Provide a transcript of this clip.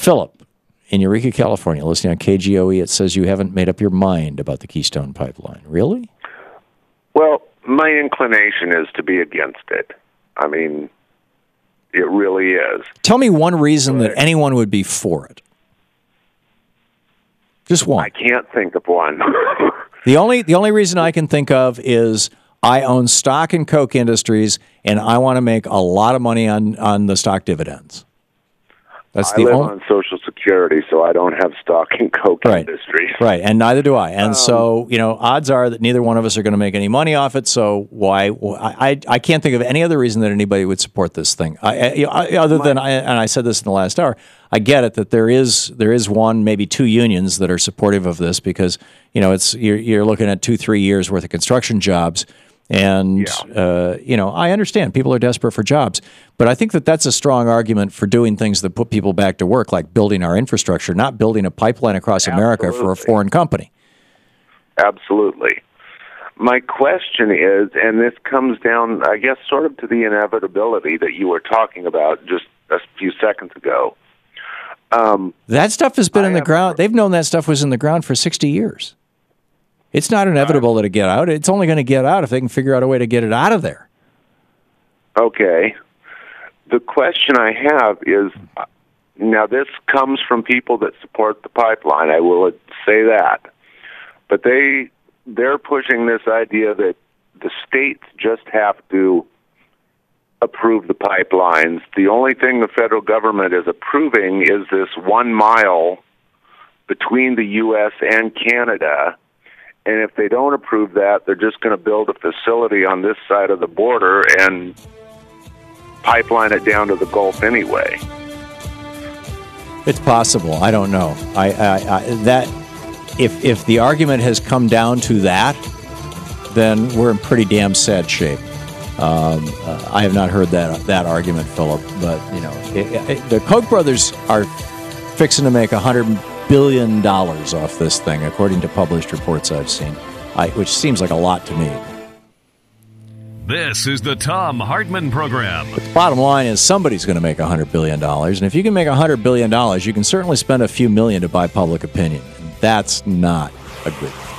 Philip in Eureka, California, listening on KGOE, it says you haven't made up your mind about the Keystone Pipeline. Really? Well, my inclination is to be against it. I mean, it really is. Tell me one reason that anyone would be for it. Just one. I can't think of one. The only reason I can think of is I own stock in Koch Industries, and I want to make a lot of money on the stock dividends. That's I live on Social Security, so I don't have stock in Koch Industries. Right, and neither do I. And so, odds are that neither one of us are going to make any money off it. So why? I can't think of any other reason that anybody would support this thing. Other than, and I said this in the last hour, I get it that there is one, maybe two unions that are supportive of this because you're looking at 2-3 years worth of construction jobs. And, I understand people are desperate for jobs, but I think that that's a strong argument for doing things that put people back to work, like building our infrastructure, not building a pipeline across America for a foreign company. Absolutely. My question is, and this comes down, I guess, sort of to the inevitability that you were talking about just a few seconds ago. That stuff has been in the ground. They've known that stuff was in the ground for 60 years. It's not inevitable that it get out. It's only going to get out if they can figure out a way to get it out of there. Okay. The question I have is, now this comes from people that support the pipeline, I will say that. But they're pushing this idea that the states just have to approve the pipelines. The only thing the federal government is approving is this 1 mile between the U.S. and Canada. And if they don't approve that, they're just going to build a facility on this side of the border and pipeline it down to the Gulf anyway. It's possible. I don't know. That if the argument has come down to that, then we're in pretty damn sad shape. I have not heard that argument, Philip. But the Koch brothers are fixing to make $100 billion off this thing, according to published reports I've seen, which seems like a lot to me. This is the Thom Hartmann Program. But the bottom line is somebody's going to make $100 billion, and if you can make $100 billion, you can certainly spend a few million to buy public opinion. And that's not a good thing.